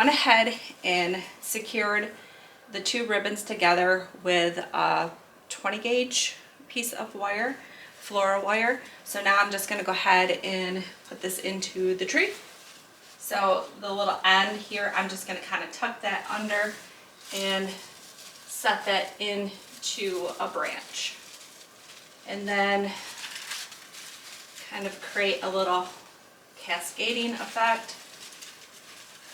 went ahead and secured the two ribbons together with a 20 gauge piece of wire, floral wire. So now I'm just going to go ahead and put this into the tree. So the little end here, I'm just going to kind of tuck that under and set that into a branch. And then kind of create a little cascading effect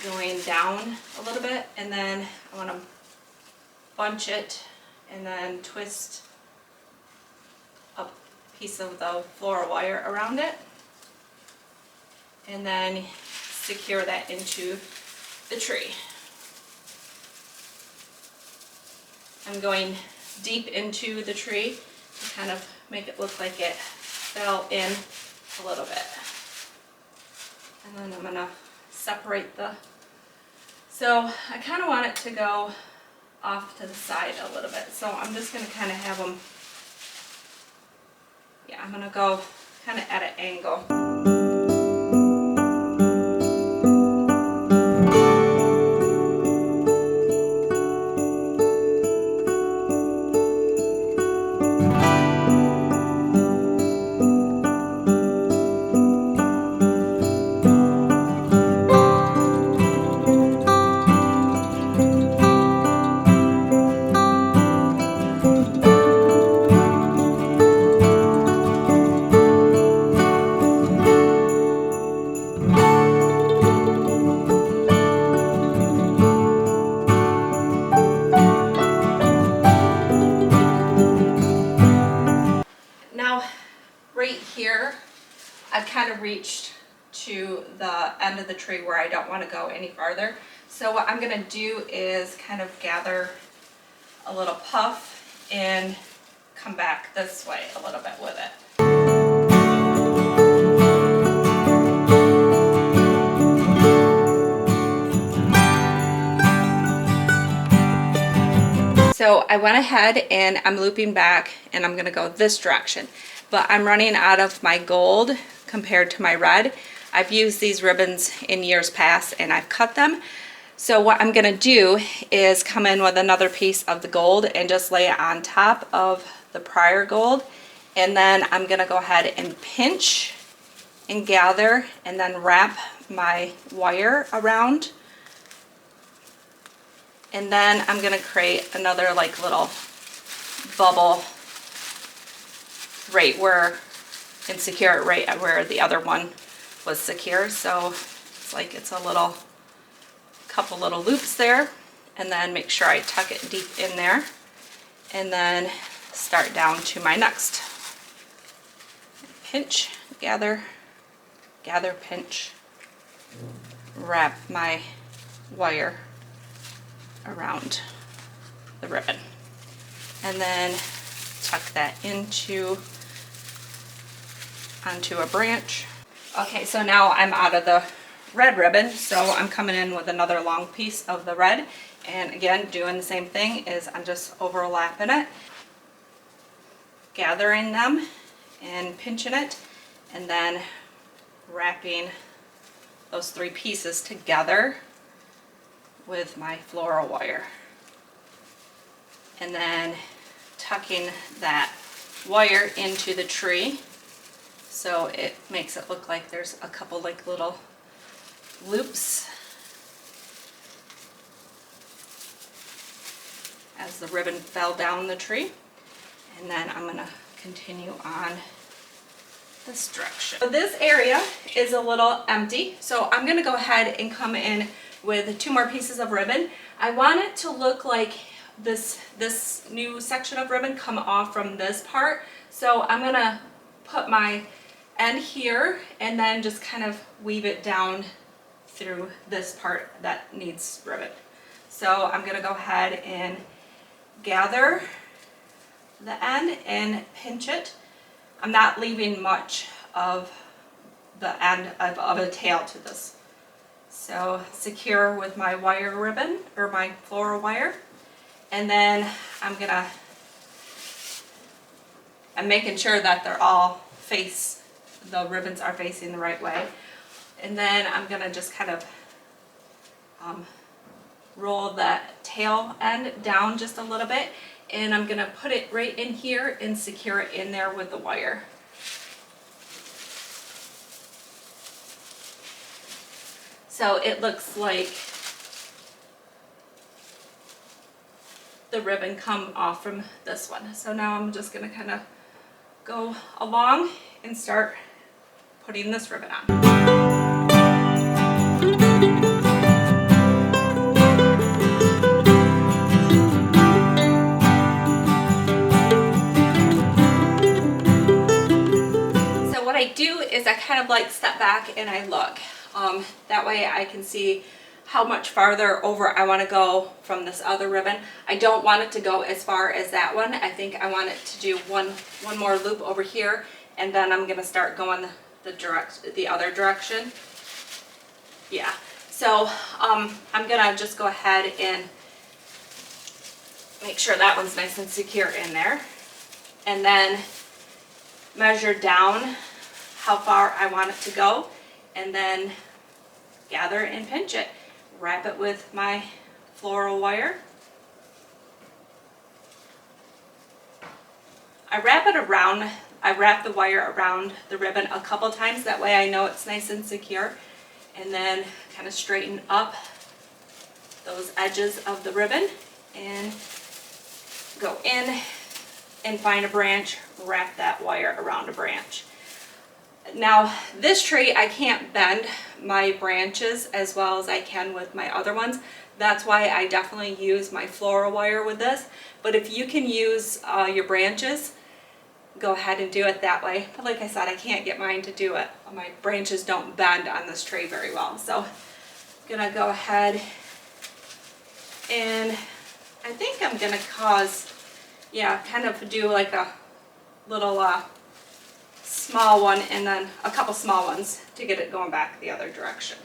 going down a little bit, and then I want to bunch it and then twist a piece of the floral wire around it and then secure that into the tree. I'm going deep into the tree to kind of make it look like it fell in a little bit. And then I'm going to separate the, so I kind of want it to go off to the side a little bit. So I'm just going to kind of have them, yeah, I'm going to go kind of at an angle. Right here, I've kind of reached to the end of the tree where I don't want to go any farther. So what I'm going to do is kind of gather a little puff and come back this way a little bit with it. So I went ahead and I'm looping back and I'm going to go this direction. But I'm running out of my gold compared to my red. I've used these ribbons in years past and I've cut them. So what I'm going to do is come in with another piece of the gold and just lay it on top of the prior gold. And then I'm going to go ahead and pinch and gather and then wrap my wire around. And then I'm going to create another like little bubble right where, and secure it right where the other one was secure. So it's like it's a little, couple little loops there, and then make sure I tuck it deep in there, and then start down to my next. Pinch, gather, gather, pinch, wrap my wire around the ribbon, and then tuck that onto a branch. Okay, so now I'm out of the red ribbon, so I'm coming in with another long piece of the red, and again doing the same thing is I'm just overlapping it, gathering them and pinching it, and then wrapping those three pieces together with my floral wire, and then tucking that wire into the tree so it makes it look like there's a couple like little loops as the ribbon fell down the tree. And then I'm going to continue on this direction. So this area is a little empty, so I'm going to go ahead and come in with two more pieces of ribbon. I want it to look like this new section of ribbon come off from this part, so I'm going to put my end here and then just kind of weave it down through this part that needs ribbon. So I'm going to go ahead and gather the end and pinch it. I'm not leaving much of the end of a tail to this. So secure with my wire ribbon or my floral wire, and then I'm making sure that they're all the ribbons are facing the right way, and then I'm gonna just kind of roll the tail end down just a little bit, and I'm gonna put it right in here and secure it in there with the wire. So it looks like the ribbon come off from this one. So now I'm just gonna kind of go along and start putting this ribbon on. What I do is I kind of like step back and I look. That way I can see how much farther over I want to go from this other ribbon. I don't want it to go as far as that one. I think I want it to do one more loop over here, and then I'm going to start going the other direction. Yeah. So I'm going to just go ahead and make sure that one's nice and secure in there, and then measure down how far I want it to go, and then gather and pinch it. Wrap it with my floral wire. I wrap the wire around the ribbon a couple times, that way I know it's nice and secure, and then kind of straighten up those edges of the ribbon and go in and find a branch, wrap that wire around a branch. Now this tree, I can't bend my branches as well as I can with my other ones. That's why I definitely use my floral wire with this. But if you can use your branches, go ahead and do it that way. But like I said, I can't get mine to do it. My branches don't bend on this tree very well. So I'm gonna go ahead and I think I'm gonna kind of do like a little small one and then a couple small ones to get it going back the other direction.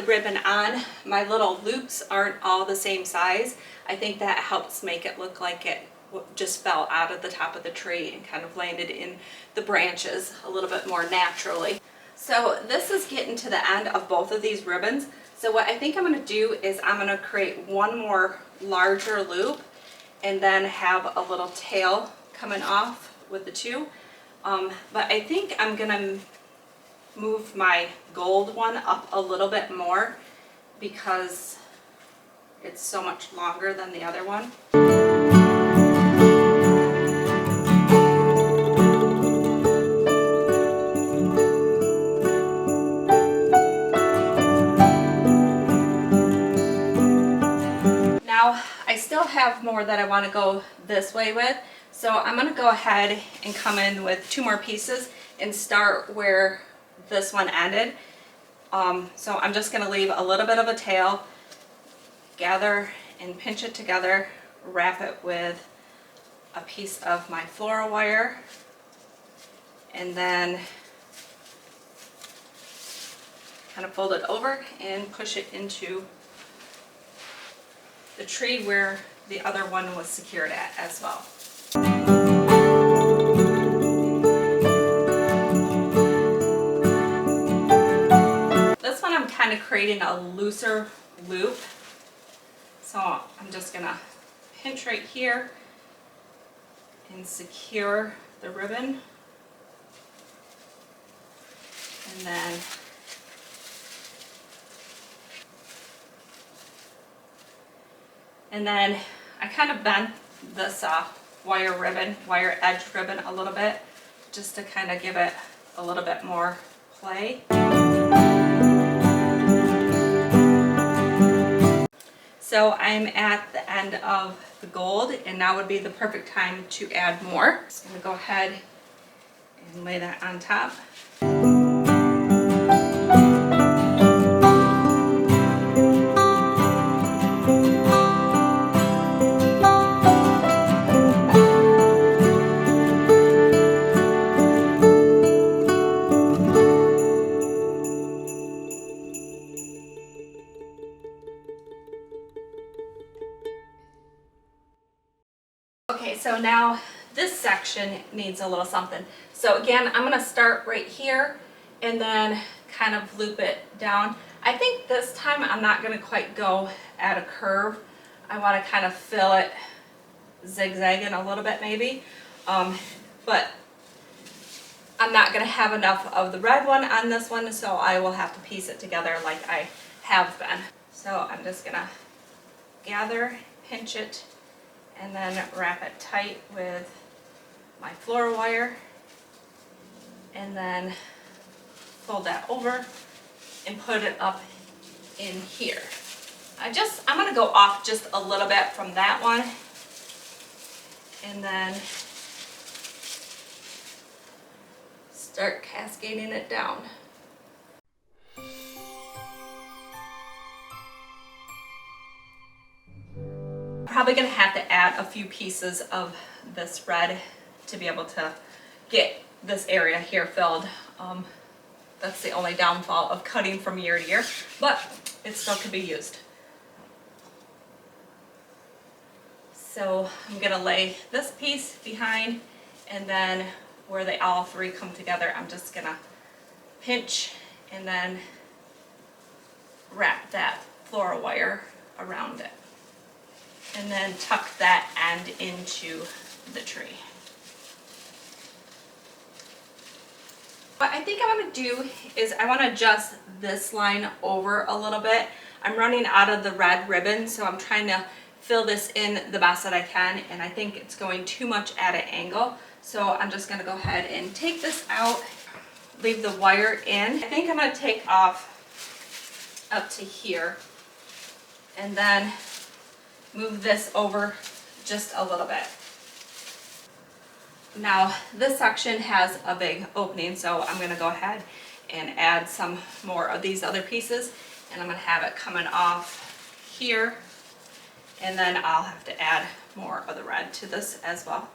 Ribbon on, my little loops aren't all the same size. I think that helps make it look like it just fell out of the top of the tree and kind of landed in the branches a little bit more naturally. So this is getting to the end of both of these ribbons. So what I think I'm going to do is I'm going to create one more larger loop and then have a little tail coming off with the two. But I think I'm going to move my gold one up a little bit more because it's so much longer than the other one. Now I still have more that I want to go this way with, so I'm going to go ahead and come in with two more pieces and start where this one ended. So I'm just going to leave a little bit of a tail, gather and pinch it together, wrap it with a piece of my floral wire, and then kind of fold it over and push it into the tree where the other one was secured at as well. I'm kind of creating a looser loop, so I'm just gonna pinch right here and secure the ribbon, and then I kind of bent this wire edge ribbon a little bit just to kind of give it a little bit more play. So I'm at the end of the gold, and now would be the perfect time to add more. Just going to go ahead and lay that on top. so now this section needs a little something. So again, I'm going to start right here and then kind of loop it down. I think this time I'm not going to quite go at a curve. I want to kind of fill it zigzagging a little bit maybe, but I'm not going to have enough of the red one on this one, so I will have to piece it together like I have been. So I'm just going to gather, pinch it, and then wrap it tight with my floral wire, and then fold that over and put it up in here. I'm going to go off just a little bit from that one, and then start cascading it down. Probably going to have to add a few pieces of this red to be able to get this area here filled. That's the only downfall of cutting from year to year, but it still could be used. So I'm going to lay this piece behind, and then where they all three come together, I'm just going to pinch and then wrap that floral wire around it, and then tuck that end into the tree. What I think I want to do is I want to adjust this line over a little bit. I'm running out of the red ribbon, so I'm trying to fill this in the best that I can, and I think it's going too much at an angle. So I'm just going to go ahead and take this out, leave the wire in. I think I'm going to take off up to here, and then move this over just a little bit. Now this section has a big opening, so I'm going to go ahead and add some more of these other pieces, and I'm going to have it coming off here, and then I'll have to add more of the red to this as well.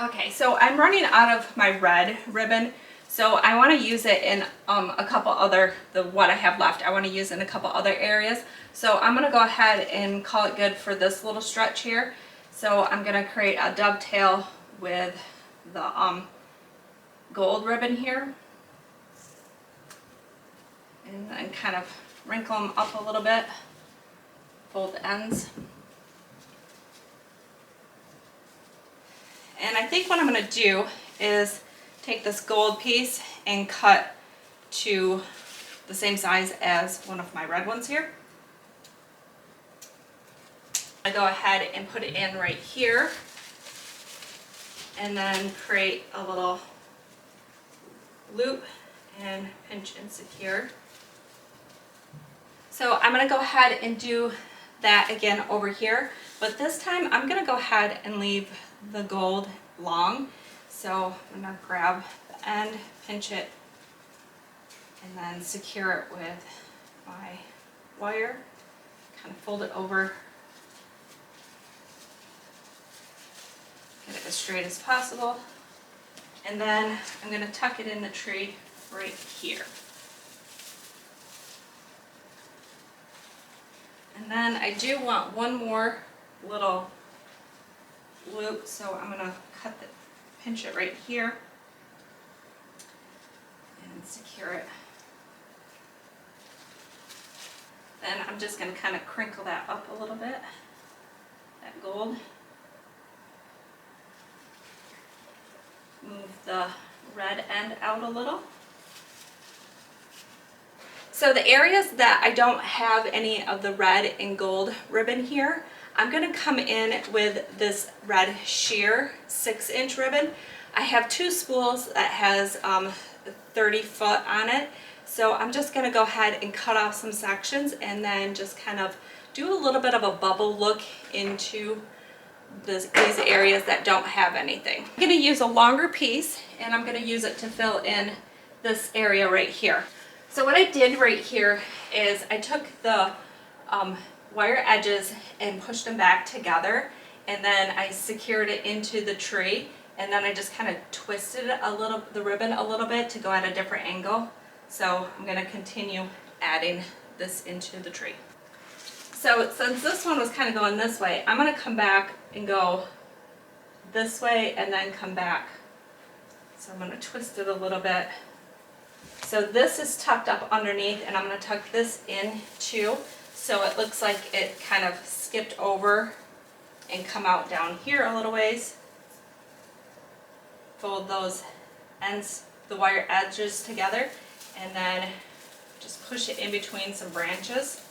Okay, so I'm running out of my red ribbon, so I want to use it in a couple other, what I have left, I want to use in a couple other areas. So I'm going to go ahead and call it good for this little stretch here. So I'm going to create a dovetail with the gold ribbon here, and then kind of wrinkle them up a little bit, fold the ends. And I think what I'm going to do is take this gold piece and cut to the same size as one of my red ones here. I go ahead and put it in right here, and then create a little loop and pinch and secure. So I'm going to go ahead and do that again over here, but this time I'm going to go ahead and leave the gold long. So I'm going to grab the end, pinch it, and then secure it with my wire, kind of fold it over, get it as straight as possible, and then I'm going to tuck it in the tree right here. And then I do want one more little loop, so I'm going to pinch it right here and secure it. Then I'm just going to kind of crinkle that up a little bit, that gold. Move the red end out a little. So the areas that I don't have any of the red and gold ribbon here, I'm going to come in with this red sheer 6-inch ribbon. I have 2 spools that has 30 foot on it, so I'm just going to go ahead and cut off some sections and then just kind of do a little bit of a bubble look into these areas that don't have anything. I'm going to use a longer piece, and I'm going to use it to fill in this area right here. So what I did right here is I took the wire edges and pushed them back together, and then I secured it into the tree, and then I just kind of twisted it the ribbon a little bit to go at a different angle. So I'm going to continue adding this into the tree. So since this one was kind of going this way, I'm going to come back and go this way and then come back. So I'm going to twist it a little bit. So this is tucked up underneath, and I'm going to tuck this in too, so it looks like it kind of skipped over and come out down here a little ways. Fold those ends, the wire edges together, and then just push it in between some branches.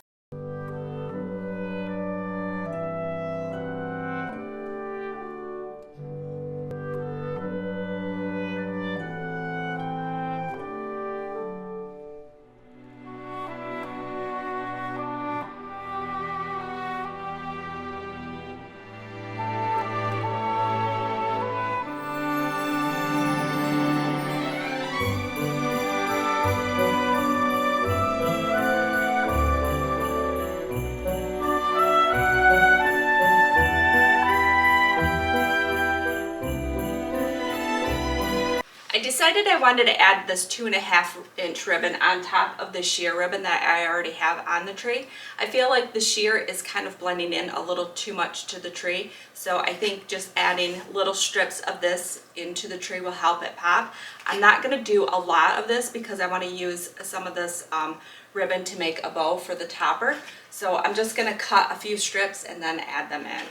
I decided I wanted to add this 2.5-inch ribbon on top of the sheer ribbon that I already have on the tree. I feel like the sheer is kind of blending in a little too much to the tree, so I think just adding little strips of this into the tree will help it pop. I'm not going to do a lot of this because I want to use some of this ribbon to make a bow for the topper. So I'm just going to cut a few strips and then add them in.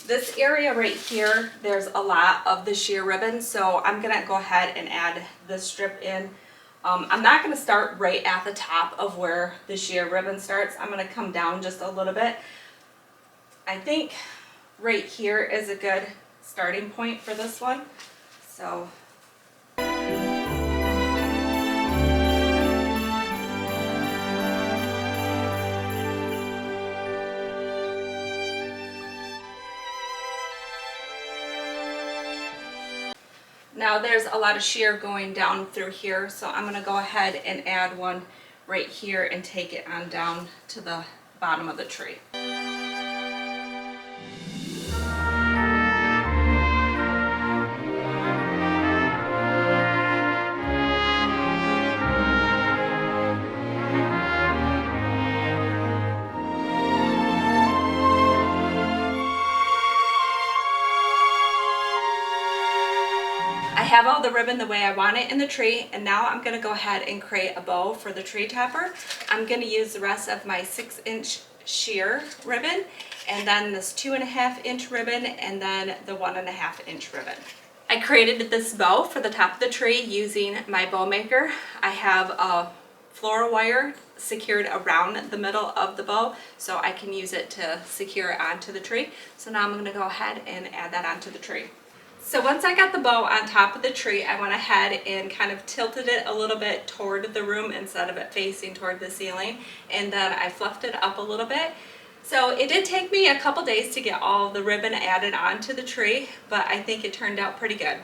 This area right here, there's a lot of the sheer ribbon, so I'm gonna go ahead and add this strip in. I'm not gonna start right at the top of where the sheer ribbon starts. I'm gonna come down just a little bit. I think right here is a good starting point for this one. So now there's a lot of sheer going down through here, so I'm going to go ahead and add one right here and take it on down to the bottom of the tree. I have all the ribbon the way I want it in the tree, and now I'm going to go ahead and create a bow for the tree topper. I'm going to use the rest of my 6-inch sheer ribbon, and then this 2.5-inch ribbon, and then the 1.5-inch ribbon. I created this bow for the top of the tree using my bow maker. I have a floral wire secured around the middle of the bow, so I can use it to secure it onto the tree. So now I'm going to go ahead and add that onto the tree. So once I got the bow on top of the tree, I went ahead and kind of tilted it a little bit toward the room instead of it facing toward the ceiling, and then I fluffed it up a little bit. So it did take me a couple days to get all the ribbon added onto the tree, but I think it turned out pretty good.